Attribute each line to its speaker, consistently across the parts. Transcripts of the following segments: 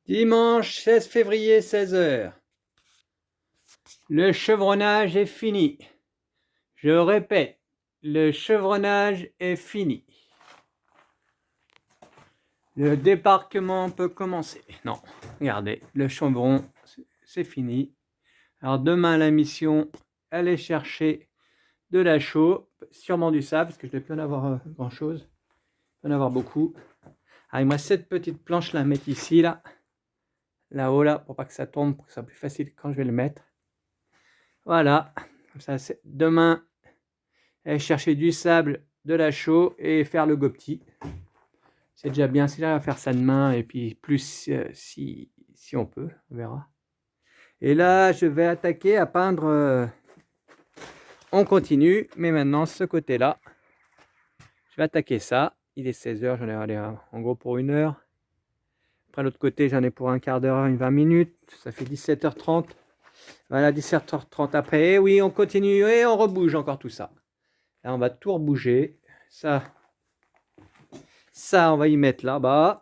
Speaker 1: Dimanche 16 février, 16 h. Le chevronnage est fini. Je répète, le chevronnage est fini. Le débarquement peut commencer. Non, regardez, le chevron, c'est fini. Alors demain, la mission, aller chercher de la chaux, sûrement du sable, parce que je ne vais plus en avoir grand-chose. Je vais en avoir beaucoup. Alors, il me reste cette petite planche-là à mettre ici, là-haut, là, pour pas que ça tombe, pour que ce soit plus facile quand je vais le mettre. Voilà, comme ça, demain, aller chercher du sable, de la chaux et faire le gopti. C'est déjà bien, si j'arrive à faire ça demain, et puis plus si on peut, on verra. Et là, je vais attaquer à peindre. On continue, mais maintenant, ce côté-là, je vais attaquer ça. Il est 16 h, j'en ai allé en gros pour 1 heure. Après, l'autre côté, j'en ai pour un quart d'heure, 20 minutes. Ça fait 17 h 30. Voilà, 17 h 30 après. Et oui, on continue et on rebouge encore tout ça. Là, on va tout rebouger. Ça, on va y mettre là-bas.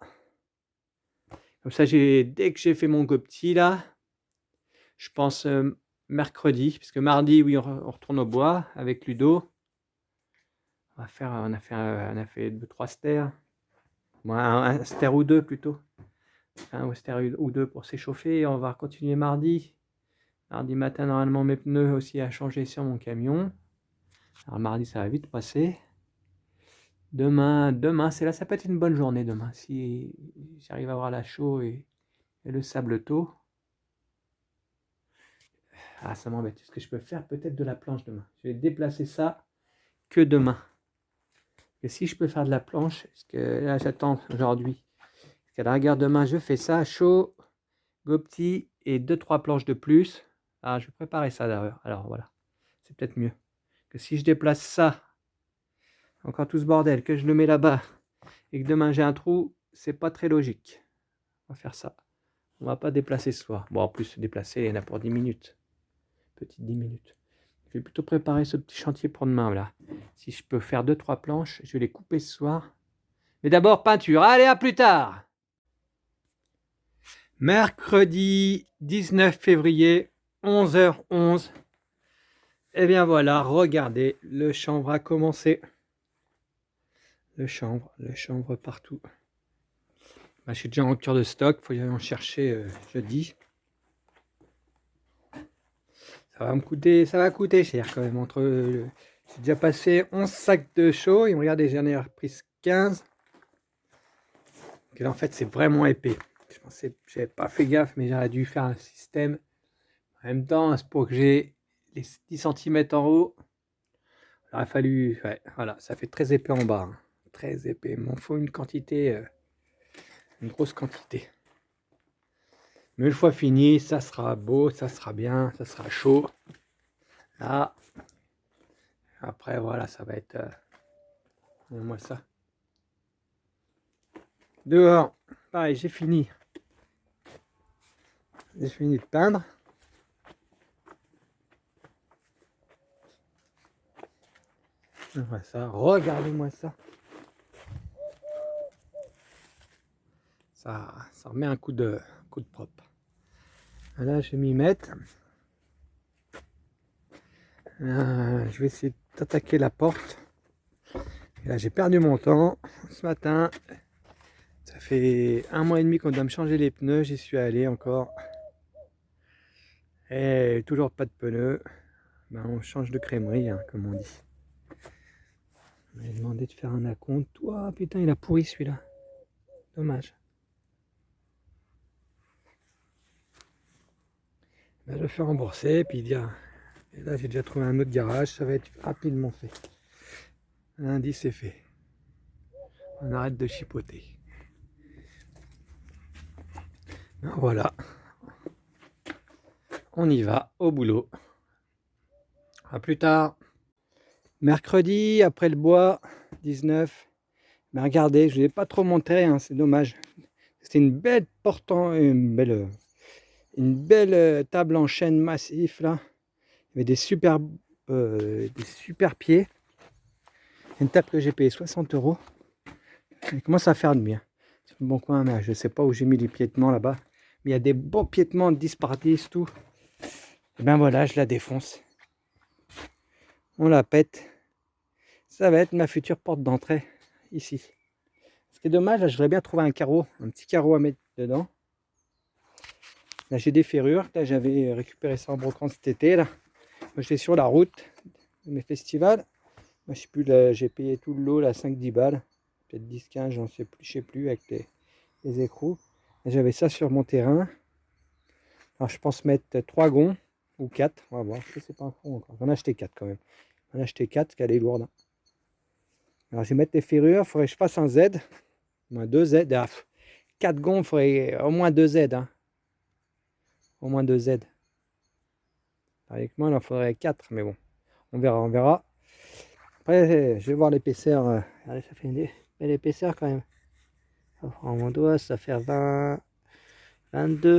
Speaker 1: Comme ça, dès que j'ai fait mon gopti là, je pense mercredi, parce que mardi, oui, on retourne au bois avec Ludo. On a fait 2-3 stères. Bon, un stère ou deux plutôt. Un stère ou deux pour s'échauffer. On va continuer mardi. Mardi matin, normalement, mes pneus aussi à changer sur mon camion. Alors mardi, ça va vite passer. Demain, ça peut être une bonne journée demain. Si j'arrive à avoir la chaux et le sable tôt. Ah, ça m'embête. Est-ce que je peux faire peut-être de la planche demain? Je vais déplacer ça que demain. Et si je peux faire de la planche, parce que là, j'attends aujourd'hui. Parce qu'à la rigueur, demain, je fais ça, chaux, gopti et 2-3 planches de plus. Ah, je vais préparer ça d'ailleurs. Alors voilà, c'est peut-être mieux. Que si je déplace ça, encore tout ce bordel, que je le mets là-bas, et que demain j'ai un trou, c'est pas très logique. On va faire ça. On va pas déplacer ce soir. Bon, en plus, déplacer, il y en a pour 10 minutes. Petite 10 minutes. Je vais plutôt préparer ce petit chantier pour demain, là. Si je peux faire 2-3 planches, je vais les couper ce soir. Mais d'abord, peinture. Allez, à plus tard. Mercredi 19 février, 11h11. Et bien voilà, regardez, le chanvre a commencé. Le chanvre partout. Bah, je suis déjà en rupture de stock, il faut y aller en chercher jeudi. Ça va coûter cher quand même. J'ai déjà passé 11 sacs de chaux et regardez, j'en ai repris 15. Donc là, en fait, c'est vraiment épais. Je pensais, j'avais pas fait gaffe, mais j'aurais dû faire un système. En même temps, c'est pour que j'ai les 10 cm en haut. Il aurait fallu, ouais, voilà, ça fait très épais en bas. Hein. Très épais. Il m'en faut une quantité, une grosse quantité. Mais une fois fini, ça sera beau, ça sera bien, ça sera chaud. Là, après, voilà, ça va être... moi ça. Dehors, pareil, j'ai fini. J'ai fini de peindre. Voilà ça, regardez-moi ça. Ça remet un coup de propre. Là, je vais m'y mettre. Je vais essayer d'attaquer la porte. Et là, j'ai perdu mon temps ce matin. Ça fait 1 mois et demi qu'on doit me changer les pneus. J'y suis allé encore. Et toujours pas de pneus. Ben, on change de crémerie, hein, comme on dit. On m'a demandé de faire un acompte. Oh putain, il a pourri celui-là. Dommage. Ben, je le fais rembourser. Puis et là, j'ai déjà trouvé un autre garage. Ça va être rapidement fait. Lundi, c'est fait. On arrête de chipoter. Ben, voilà. On y va, au boulot. À plus tard. Mercredi, après le bois, 19. Mais regardez, je ne l'ai pas trop montré, hein, c'est dommage. C'était une belle une belle table en chêne massif là. Il y avait des super pieds. Une table que j'ai payé 60 €. Elle commence à faire de bien. C'est un bon coin, mais je ne sais pas où j'ai mis les piétements là-bas. Mais il y a des bons piétements de 10 par 10, tout. Et ben voilà, je la défonce. On la pète. Ça va être ma future porte d'entrée, ici. Ce qui est dommage, là, je voudrais bien trouver un carreau, un petit carreau à mettre dedans. Là, j'ai des ferrures. Là, j'avais récupéré ça en brocante cet été, là. Moi, j'étais sur la route de mes festivals. Moi, je sais plus, j'ai payé tout le lot, là, 5-10 balles. Peut-être 10-15, j'en sais plus, je sais plus, avec les écrous. J'avais ça sur mon terrain. Alors, je pense mettre 3 gonds ou 4. On va voir, je sais pas encore. J'en ai acheté 4 quand même. J'en ai acheté 4 parce qu'elle est lourde. Alors, je vais mettre les ferrures. Il faudrait que je fasse un Z. Au moins 2 Z. Ah, 4 gonds, il faudrait au moins 2 Z. Hein. Au moins 2 Z. Avec moi, il en faudrait 4. Mais bon, on verra, on verra. Après, je vais voir l'épaisseur. Regardez, ça fait une belle épaisseur quand même. Ça prend mon doigt, ça fait 20, 22.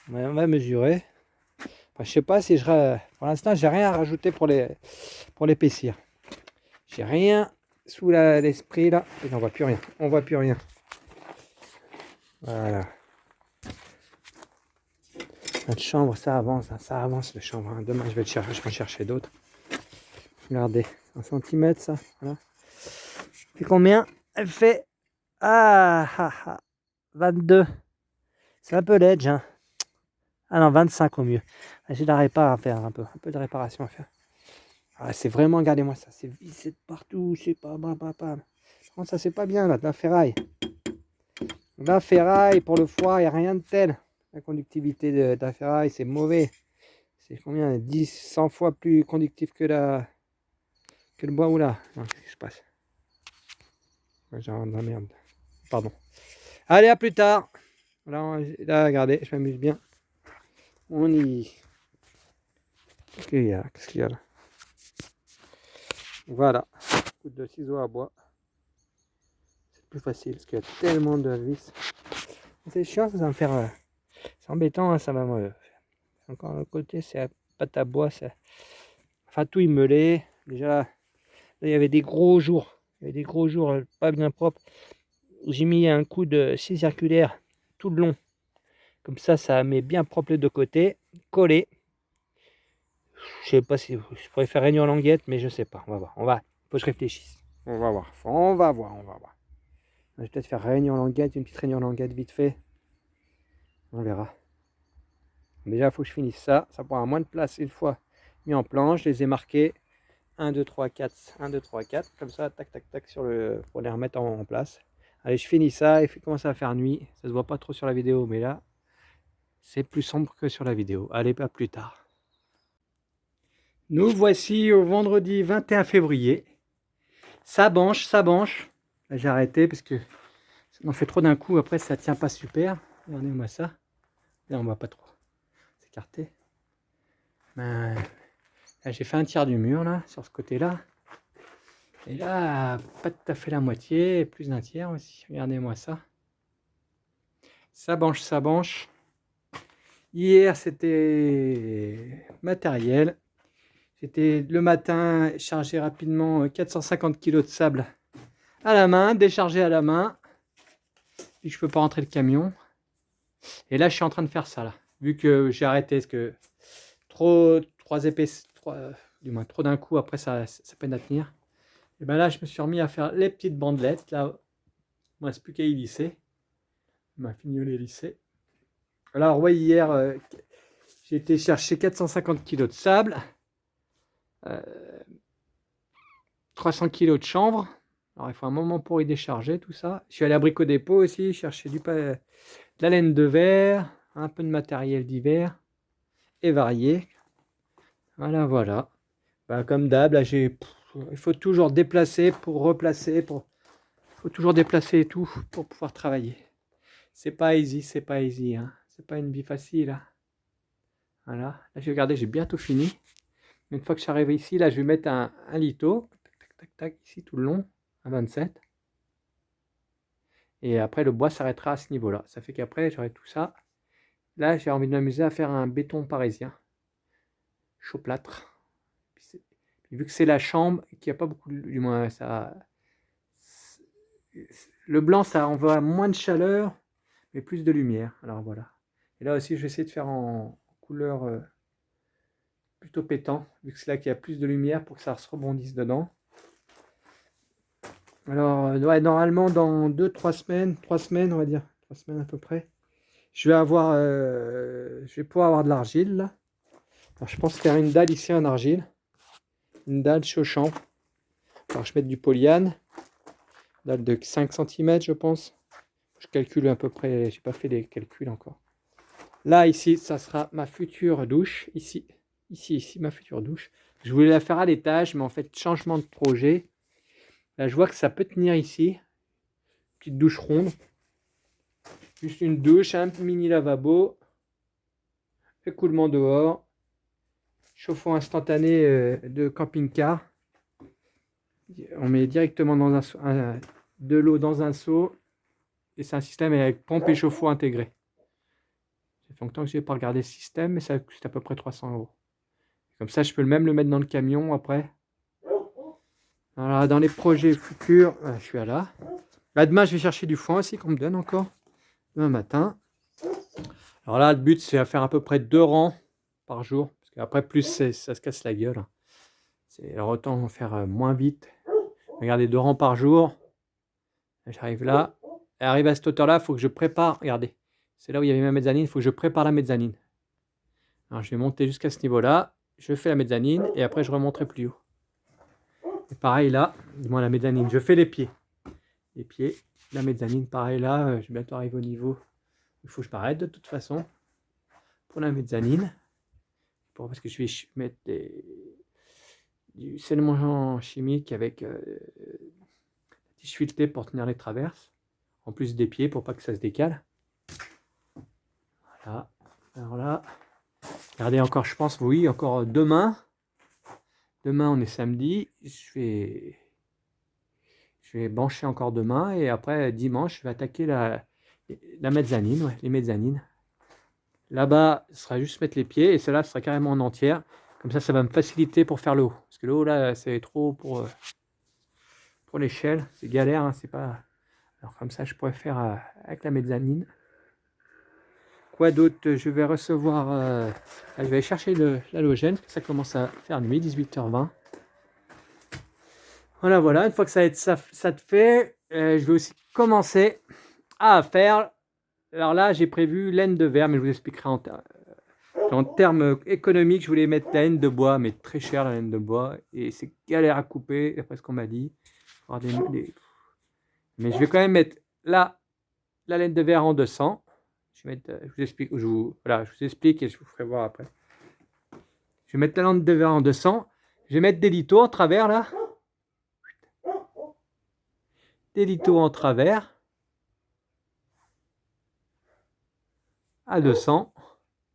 Speaker 1: Ouais, on va mesurer. Enfin, je sais pas si je... Pour l'instant, j'ai rien à rajouter pour l'épaissir. J'ai rien sous l'esprit là. Et on voit plus rien. On voit plus rien. Voilà. Notre chambre, ça avance. Hein, ça avance le chambre. Hein. Demain, je vais en chercher d'autres. Regardez. 1 cm ça. Voilà. C'est combien? Elle fait... 22. C'est un peu l'edge. Hein. Ah non, 25 au mieux. J'ai de la répar à faire un peu de réparation à faire. Ah, c'est vraiment, regardez-moi ça, c'est vissé de partout, c'est pas, Non, ça c'est pas bien là, de la ferraille. La ferraille pour le foie, il n'y a rien de tel. La conductivité de la ferraille, c'est mauvais. C'est combien? 10, 100 fois plus conductif que le bois ou là. Non, qu'est-ce qui se passe? J'ai de la merde. Pardon. Allez, à plus tard. Là regardez, je m'amuse bien. On y... Qu'est-ce qu'il y a? Qu'est-ce qu'il y a là? Voilà. Coup de ciseaux à bois. C'est plus facile parce qu'il y a tellement de vis. C'est chiant, ça va me faire... c'est embêtant, hein, ça va me... Encore un côté, c'est la pâte à bois. Enfin, tout immelé. Déjà, là, il y avait des gros jours. Il y avait des gros jours pas bien propres. J'ai mis un coup de scie circulaire tout le long. Comme ça met bien propre les deux côtés. Collé. Je sais pas si je pourrais faire réunion languette, mais je sais pas. On va voir. Faut que je réfléchisse. On va voir. On va voir. Je vais peut-être faire réunion languette, une petite réunion languette vite fait. On verra. Déjà, il faut que je finisse ça. Ça prendra moins de place une fois mis en planche. Je les ai marqués 1, 2, 3, 4. 1, 2, 3, 4. Comme ça, tac, tac, tac, pour les remettre en place. Allez, je finis ça. Il commence à faire nuit. Ça se voit pas trop sur la vidéo, mais là, c'est plus sombre que sur la vidéo. Allez, pas plus tard. Nous voici au vendredi 21 février. Ça banche. J'ai arrêté parce que ça en fait trop d'un coup. Après, ça tient pas super. Regardez-moi ça. Là, on voit pas trop. C'est écarté. Ben, là, j'ai fait un tiers du mur là, sur ce côté-là. Et là, pas tout à fait la moitié, plus d'un tiers aussi. Regardez-moi ça. Ça banche. Hier, c'était matériel. J'étais le matin chargé rapidement 450 kg de sable à la main, déchargé à la main. Et je peux pas rentrer le camion. Et là, je suis en train de faire ça là. Vu que j'ai arrêté, parce que trop d'un coup, après ça peine à tenir. Et ben là, je me suis remis à faire les petites bandelettes. Là, il ne reste plus qu'à y lisser. Ma fignolée lissée. Alors, ouais, hier, j'ai été chercher 450 kg de sable, 300 kg de chanvre. Alors, il faut un moment pour y décharger tout ça. Je suis allé à Brico Dépôt aussi, chercher de la laine de verre, un peu de matériel divers et varié. Voilà. Bah, comme d'hab, là, il faut toujours déplacer pour replacer. Il faut toujours déplacer et tout pour pouvoir travailler. C'est pas easy. Hein. C'est pas une vie facile. Hein. Voilà. Là, regardez, j'ai bientôt fini. Une fois que je suis arrivé ici, là, je vais mettre un litho. Tac, ici tout le long, à 27. Et après, le bois s'arrêtera à ce niveau-là. Ça fait qu'après, j'aurai tout ça. Là, j'ai envie de m'amuser à faire un béton parisien. Chaud plâtre. Puis, vu que c'est la chambre, qu'il n'y a pas beaucoup, du moins, ça... Le blanc, ça envoie moins de chaleur, mais plus de lumière. Alors voilà. Et là aussi, je vais essayer de faire en couleur plutôt pétant, vu que c'est là qu'il y a plus de lumière pour que ça se rebondisse dedans. Alors, ouais, normalement, dans 2-3 semaines, 3 semaines, on va dire, 3 semaines à peu près, je vais pouvoir avoir de l'argile, là. Alors, je pense faire une dalle ici en argile, une dalle chez Auchan. Alors, je vais mettre du polyane, dalle de 5 cm, je pense. Je calcule à peu près, j'ai pas fait les calculs encore. Là, ici, ça sera ma future douche, ici, ma future douche. Je voulais la faire à l'étage, mais en fait, changement de projet. Là, je vois que ça peut tenir ici. Petite douche ronde. Juste une douche, un mini lavabo. Écoulement dehors. Chauffe-eau instantané de camping-car. On met directement dans de l'eau dans un seau. Et c'est un système avec pompe et chauffe-eau intégré. Ça fait longtemps que je n'ai pas regardé le système, mais ça coûte à peu près 300 €. Comme ça, je peux même le mettre dans le camion après. Alors, dans les projets futurs, je suis là. Là, demain, je vais chercher du foin aussi qu'on me donne encore. Demain matin. Alors là, le but, c'est à faire à peu près 2 rangs par jour. Parce qu'après, plus ça se casse la gueule. Alors, autant faire moins vite. Regardez, 2 rangs par jour. J'arrive là. Et arrive à cette hauteur-là, il faut que je prépare. Regardez, c'est là où il y avait ma mezzanine. Il faut que je prépare la mezzanine. Alors, je vais monter jusqu'à ce niveau-là. Je fais la mezzanine et après, je remonterai plus haut. Et pareil là, du moins la mezzanine. Je fais les pieds. Les pieds. La mezzanine, pareil là. Je vais bientôt arriver au niveau. Il faut que je m'arrête de toute façon. Pour la mezzanine. Parce que je vais mettre du scellement chimique avec des filetés pour tenir les traverses. En plus des pieds pour pas que ça se décale. Voilà. Alors là, regardez encore, je pense, oui, encore demain. Demain, on est samedi. Je vais brancher encore demain. Et après, dimanche, je vais attaquer la mezzanine. Ouais, les mezzanines. Là-bas, ce sera juste mettre les pieds. Et celle-là, ce sera carrément en entière. Comme ça va me faciliter pour faire le haut. Parce que le haut, là, c'est trop pour l'échelle. C'est galère, hein, c'est pas... Alors comme ça, je pourrais faire avec la mezzanine. Quoi d'autre? Je vais recevoir... je vais aller chercher l'halogène. Ça commence à faire nuit, 18h20. Voilà. Une fois que ça te fait, je vais aussi commencer à faire... Alors là, j'ai prévu laine de verre, mais je vous expliquerai en termes économiques. Je voulais mettre la laine de bois, mais très cher la laine de bois. Et c'est galère à couper, d'après ce qu'on m'a dit. Mais je vais quand même mettre là la laine de verre en 200. Je vous explique et je vous ferai voir après. Je vais mettre la laine de verre en 200. Je vais mettre des litos en travers là. Des litos en travers. À 200.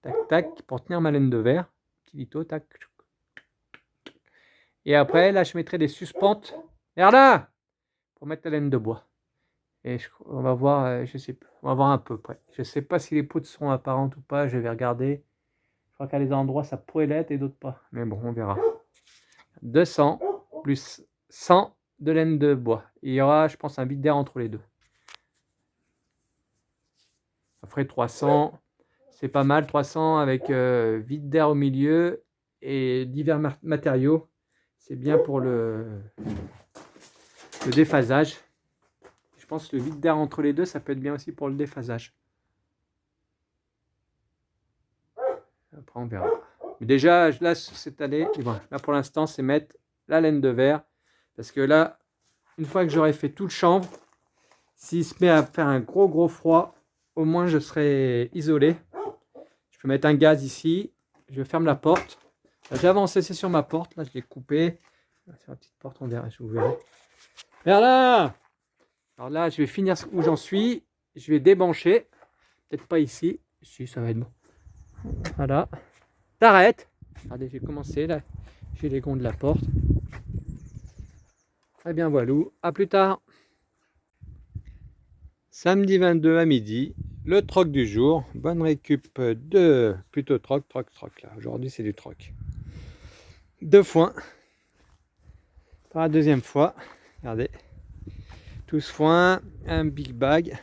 Speaker 1: Tac, tac, pour tenir ma laine de verre. Petit lito, tac. Et après, là, je mettrai des suspentes. Regarde là! Pour mettre la laine de bois. Et on va voir, on va voir un peu près. Je ne sais pas si les poutres seront apparentes ou pas, je vais regarder. Je crois qu'à des endroits ça pourrait l'être et d'autres pas. Mais bon, on verra. 200 plus 100 de laine de bois. Il y aura, je pense, un vide d'air entre les deux. Ça ferait 300. C'est pas mal, 300 avec vide d'air au milieu et divers matériaux. C'est bien pour le déphasage. Je pense que le vide d'air entre les deux, ça peut être bien aussi pour le déphasage. Après, on verra. Mais déjà, là, cette année, là pour l'instant, c'est mettre la laine de verre. Parce que là, une fois que j'aurai fait tout le chanvre, s'il se met à faire un gros froid, au moins je serai isolé. Je peux mettre un gaz ici. Je ferme la porte. J'ai avancé, c'est sur ma porte. Là, je l'ai coupé. C'est la petite porte, on verra, je vous verrai. Regarde là! Alors là, je vais finir où j'en suis. Je vais débrancher. Peut-être pas ici. Si, ça va être bon. Voilà. T'arrêtes. Regardez, j'ai commencé là. J'ai les gonds de la porte. Très bien, voilà. À plus tard. Samedi 22 à midi. Le troc du jour. Bonne récup de... Plutôt troc là. Aujourd'hui, c'est du troc. 2 foins. Pour la deuxième fois. Regardez. Tout ce foin, un big bag.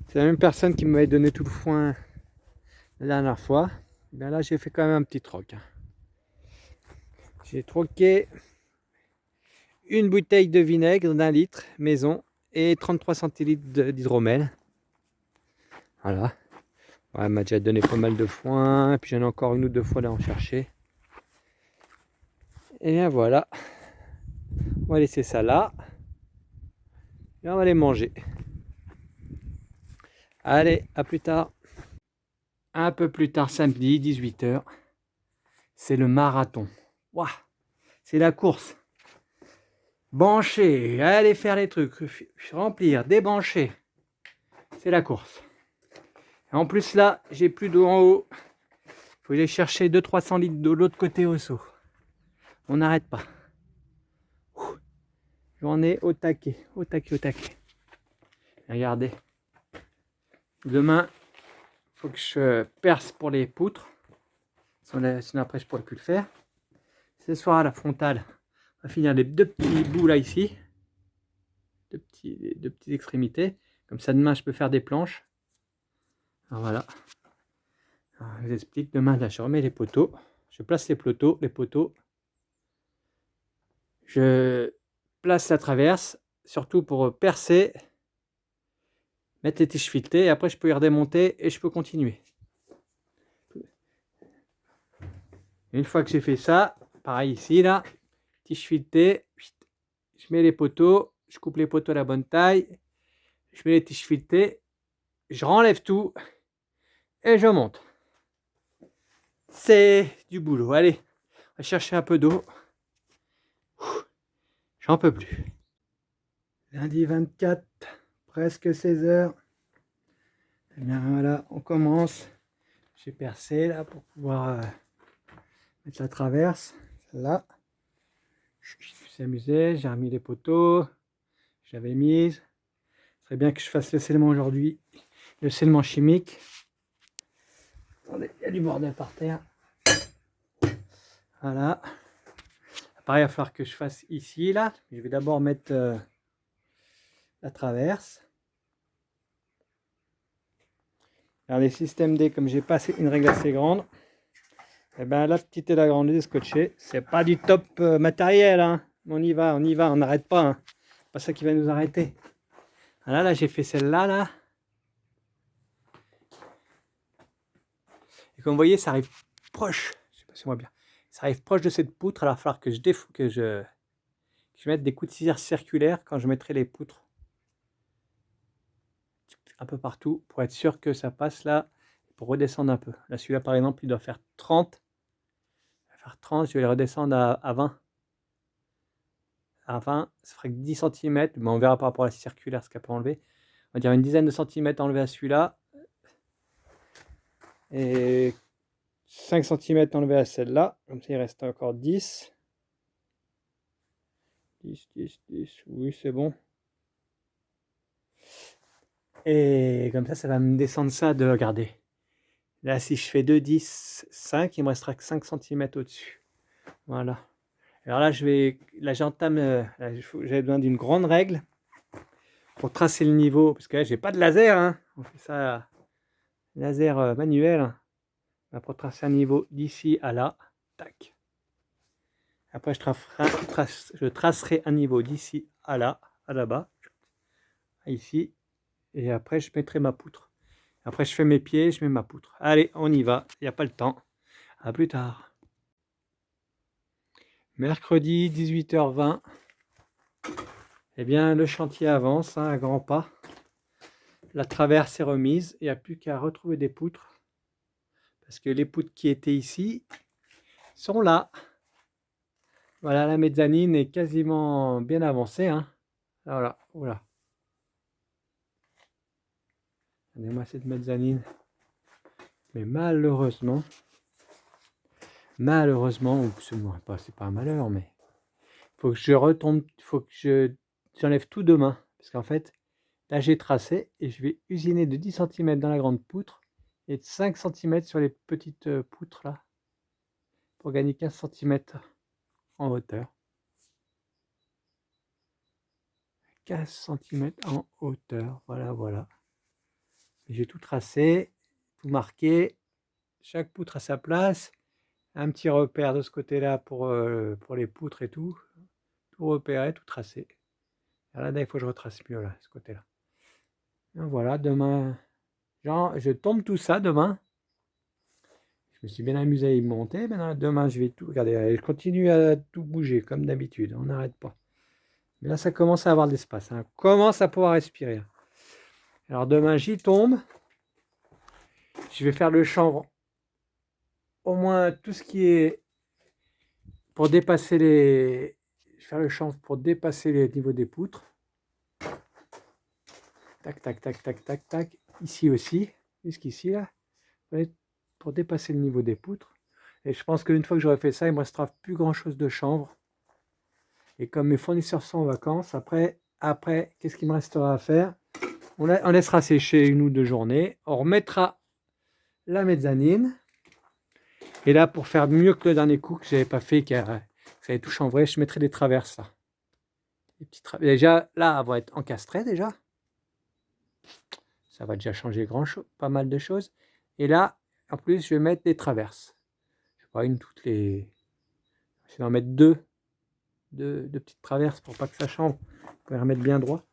Speaker 1: C'est la même personne qui m'avait donné tout le foin la dernière fois. Bien là, j'ai fait quand même un petit troc. J'ai troqué une bouteille de vinaigre d'1 litre maison et 33 centilitres d'hydromel. Voilà. Ouais, elle m'a déjà donné pas mal de foin. Et puis j'en ai encore 1 ou 2 fois là en chercher. Et bien voilà. On va laisser ça là. Et on va les manger. Allez, à plus tard. Un peu plus tard, samedi, 18 h. C'est le marathon. Waouh, c'est la course. Brancher, aller faire les trucs, remplir, débrancher. C'est la course. Et en plus là, j'ai plus d'eau en haut. Il faut aller chercher 200-300 litres de l'autre côté au seau. On n'arrête pas. J'en ai au taquet, au taquet, au taquet. Regardez. Demain, il faut que je perce pour les poutres. Sinon après, je ne pourrai plus le faire. Ce soir, à la frontale, on va finir les 2 petits bouts là, ici. Deux petites extrémités. Comme ça, demain, je peux faire des planches. Alors voilà. Alors, je vous explique. Demain, là, je remets les poteaux. Je place les poteaux. Je place la traverse, surtout pour percer, mettre les tiges filetées. Et après, je peux y redémonter et je peux continuer. Une fois que j'ai fait ça, pareil ici, là, tige filetée, je mets les poteaux, je coupe les poteaux à la bonne taille, je mets les tiges filetées, je renlève tout et je monte. C'est du boulot. Allez, on va chercher un peu d'eau. J'en peux plus. Lundi 24, presque 16 h. Et bien voilà, on commence. J'ai percé là pour pouvoir mettre la traverse. Celle-là. Je me suis amusé, j'ai remis les poteaux. Je l'avais mise. Ce serait bien que je fasse le scellement aujourd'hui. Le scellement chimique. Attendez, il y a du bordel par terre. Voilà. Pareil, il va falloir que je fasse ici, là. Je vais d'abord mettre la traverse. Alors les systèmes D, comme j'ai pas une règle assez grande, et ben la petite et la grande est scotchée. C'est pas du top matériel, hein. On y va, on n'arrête pas. Hein. C'est pas ça qui va nous arrêter. Voilà, là j'ai fait celle-là, là. Et comme vous voyez, ça arrive proche. Je sais pas si on voit bien. Ça arrive proche de cette poutre. Alors il va falloir que je mette des coups de cisaille circulaires quand je mettrai les poutres un peu partout pour être sûr que ça passe là, pour redescendre un peu. Là, celui-là, par exemple, il doit faire 30. Il va faire 30, je vais les redescendre à 20. À 20, ça ferait que 10 cm. Mais on verra par rapport à la circulaire ce qu'elle peut enlever. On va dire une dizaine de centimètres enlever à celui-là. Et 5 cm enlever à celle-là. Comme ça, il reste encore 10. 10. Oui, c'est bon. Et comme ça va me descendre ça de, regardez. Là, si je fais 2, 10, 5, il me restera que 5 cm au-dessus. Voilà. Alors là, j'entame, j'ai besoin d'une grande règle pour tracer le niveau, parce que là, j'ai pas de laser, hein. On fait ça laser manuel. Hein. Pour tracer un niveau d'ici à là, tac. Après, je tracerai un niveau d'ici à là-bas, ici, et après, je mettrai ma poutre. Après, je fais mes pieds, je mets ma poutre. Allez, on y va, il n'y a pas le temps. À plus tard. Mercredi, 18 h 20. Eh bien, le chantier avance hein, à grands pas. La traverse est remise. Il n'y a plus qu'à retrouver des poutres. Parce que les poutres qui étaient ici sont là. Voilà, la mezzanine est quasiment bien avancée. Hein. Voilà, voilà. Regardez-moi cette mezzanine. Mais malheureusement, c'est pas un malheur, mais faut que je retombe, faut que j'enlève tout demain. Parce qu'en fait, là j'ai tracé et je vais usiner de 10 cm dans la grande poutre et de 5 cm sur les petites poutres là pour gagner 15 cm en hauteur. 15 cm en hauteur, voilà. J'ai tout tracé, tout marqué. chaque poutre à sa place. Un petit repère de ce côté-là pour les poutres et tout. Tout repéré, tout tracé. Et là, il faut que je retrace mieux là, ce côté-là. Voilà, demain, genre, je tombe tout ça demain. Je me suis bien amusé à y monter. Maintenant, demain, je vais tout. Regardez, je continue à tout bouger comme d'habitude. On n'arrête pas. Mais là, ça commence à avoir de l'espace. On commence à pouvoir respirer. Alors demain, j'y tombe. Je vais faire le chanvre. Au moins tout ce qui est pour dépasser les. Je vais faire le chanvre pour dépasser les niveaux des poutres. Tac, tac, tac, tac, tac, tac. Ici aussi. Jusqu'ici, là. Pour dépasser le niveau des poutres. Et je pense qu'une fois que j'aurai fait ça, il ne me restera plus grand chose de chanvre. Et comme mes fournisseurs sont en vacances, après qu'est-ce qu'il me restera à faire? On laissera sécher 1 ou 2 journées. On remettra la mezzanine. Et là, pour faire mieux que le dernier coup que je n'avais pas fait, car ça avait tout chanvré, je mettrai des traverses là. Déjà, là, elles vont être encastrées déjà. Ça va déjà changer pas mal de choses. Et là, en plus, je vais mettre des traverses. Je sais pas, une toutes les. Je vais en mettre deux petites traverses pour pas que ça chambre. Pour les remettre bien droit.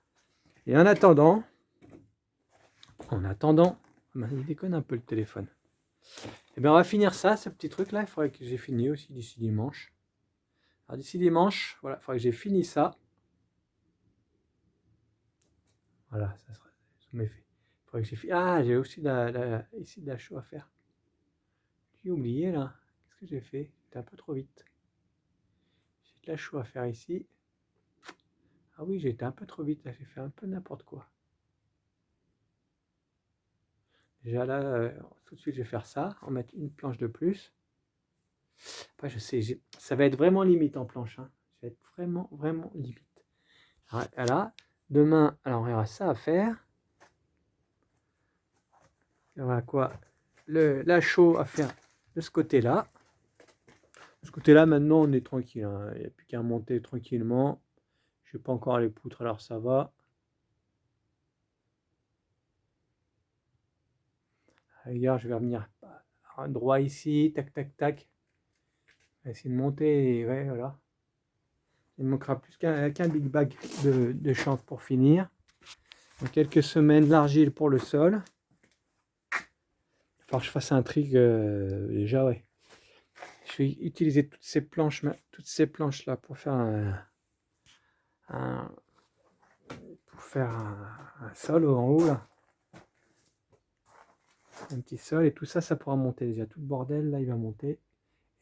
Speaker 1: Et en attendant, il déconne un peu le téléphone. Et bien on va finir ça, ce petit truc là. Il faudrait que j'ai fini aussi d'ici dimanche. Alors d'ici dimanche, voilà, il faudrait que j'ai fini ça. Voilà, ça sera mes faits. Il faudrait que j'ai fini. Ah, j'ai aussi ici de la chaux à faire. J'ai oublié là. Qu'est-ce que j'ai fait? J'étais un peu trop vite. J'ai de la chaux à faire ici. Ah oui, j'ai été un peu trop vite là. J'ai fait un peu n'importe quoi. Déjà là, tout de suite, je vais faire ça, en mettre une planche de plus. Après, je sais, ça va être vraiment limite en planche. Hein. Ça va être vraiment, vraiment limite. Alors, voilà. Demain, alors il y aura ça à faire. Il y aura quoi? La chaux à faire de ce côté-là. De ce côté-là, maintenant, on est tranquille. Hein. Il n'y a plus qu'à monter tranquillement. Je n'ai pas encore les poutres, alors ça va. Regarde, je vais revenir droit ici, tac, tac, tac. On va essayer de monter, et ouais, voilà. Il ne manquera plus qu'un big bag de chanvre pour finir. Dans quelques semaines, l'argile pour le sol. Il va falloir que je fasse un trig déjà, ouais. Je vais utiliser toutes ces planches là pour faire un sol en haut là. Un petit sol et tout ça, ça pourra monter. Déjà tout le bordel là, il va monter.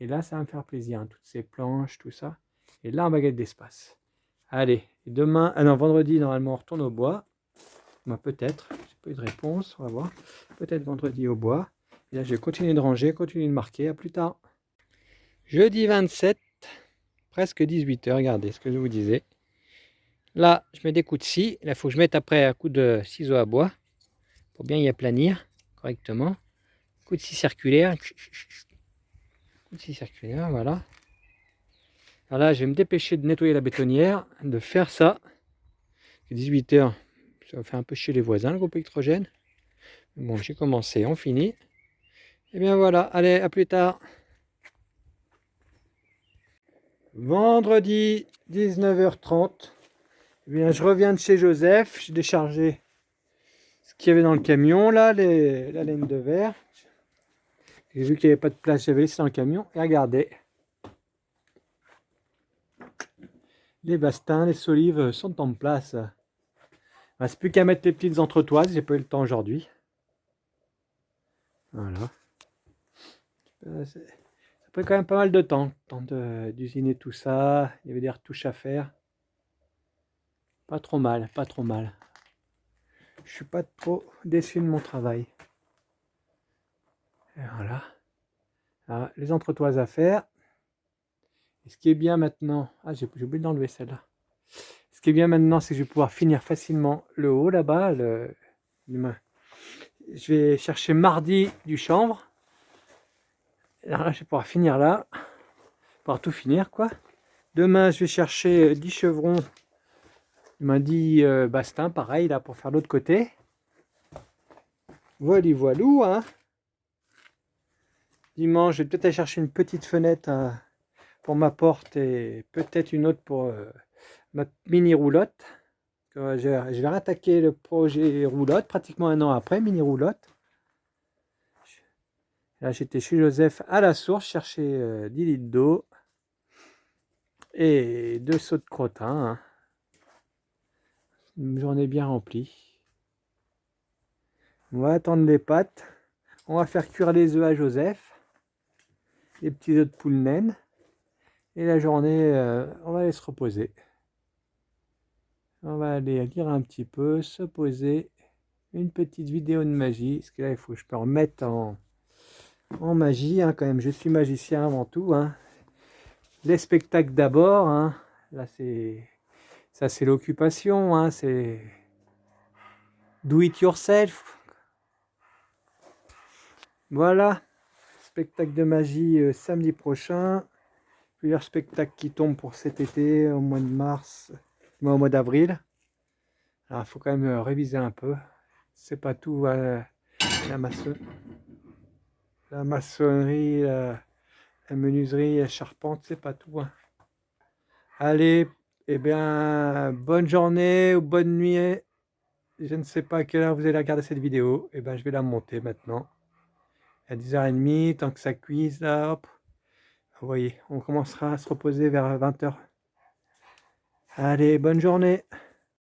Speaker 1: Et là, ça va me faire plaisir. Hein, toutes ces planches, tout ça. Et là, on va gagner d'espace. Allez, et demain, non, vendredi, normalement, on retourne au bois. Moi, peut-être. J'ai pas eu de réponse. On va voir. Peut-être vendredi au bois. Et là, je vais continuer de ranger, continuer de marquer. À plus tard. Jeudi 27, presque 18h. Regardez ce que je vous disais. Là, je mets des coups de scie. Là, il faut que je mette après un coup de ciseau à bois pour bien y aplanir correctement. Coup de scie circulaire. Coup de scie circulaire, voilà. Alors là, je vais me dépêcher de nettoyer la bétonnière, de faire ça. 18h, ça va faire un peu chier les voisins, le groupe électrogène. Bon, j'ai commencé, on finit. Et bien voilà, allez, à plus tard. Vendredi, 19h30. Eh bien, je reviens de chez Joseph. J'ai déchargé ce qu'il y avait dans le camion, là, la laine de verre. J'ai vu qu'il n'y avait pas de place, j'avais laissé dans le camion. Et regardez. Les bastins, les solives sont en place. Il ne reste plus qu'à mettre les petites entretoises. J'ai pas eu le temps aujourd'hui. Voilà. Ça a pris quand même pas mal de temps d'usiner tout ça. Il y avait des retouches à faire. Pas trop mal, pas trop mal. Je suis pas trop déçu de mon travail. Et voilà. Alors, les entretoises à faire. Et ce qui est bien maintenant... Ah, j'ai oublié d'enlever celle-là. Ce qui est bien maintenant, c'est que je vais pouvoir finir facilement le haut là-bas. Je vais chercher mardi du chanvre. Alors là, je vais pouvoir finir là. Pouvoir tout finir, quoi. Demain, je vais chercher 10 chevrons. Il m'a dit Bastin, pareil, là, pour faire l'autre côté. Voilà, voilou, hein. Dimanche, je vais peut-être aller chercher une petite fenêtre pour ma porte et peut-être une autre pour ma mini roulotte. Je vais rattaquer le projet roulotte pratiquement un an après, mini roulotte. Là, j'étais chez Joseph à la source chercher 10 litres d'eau et 2 seaux de crottin. Hein. Une journée bien remplie. On va attendre les pâtes. On va faire cuire les œufs à Joseph. Les petits œufs de poule naine. Et la journée, on va aller se reposer. On va aller lire un petit peu, se poser. Une petite vidéo de magie. Parce que là, il faut que je me remette en magie. Hein, quand même, je suis magicien avant tout. Hein. Les spectacles d'abord. Hein. Là, ça, c'est l'occupation. Hein. C'est do it yourself. Voilà. Spectacle de magie samedi prochain. Plusieurs spectacles qui tombent pour cet été, au mois de mars, au mois d'avril. Alors, il faut quand même réviser un peu. C'est pas tout la maçonnerie, la menuiserie, la charpente, c'est pas tout. Hein. Allez, eh bien, bonne journée ou bonne nuit. Je ne sais pas à quelle heure vous allez regarder cette vidéo. Eh bien, je vais la monter maintenant. À 10h30, tant que ça cuise, là, hop. Vous voyez, on commencera à se reposer vers 20h. Allez, bonne journée.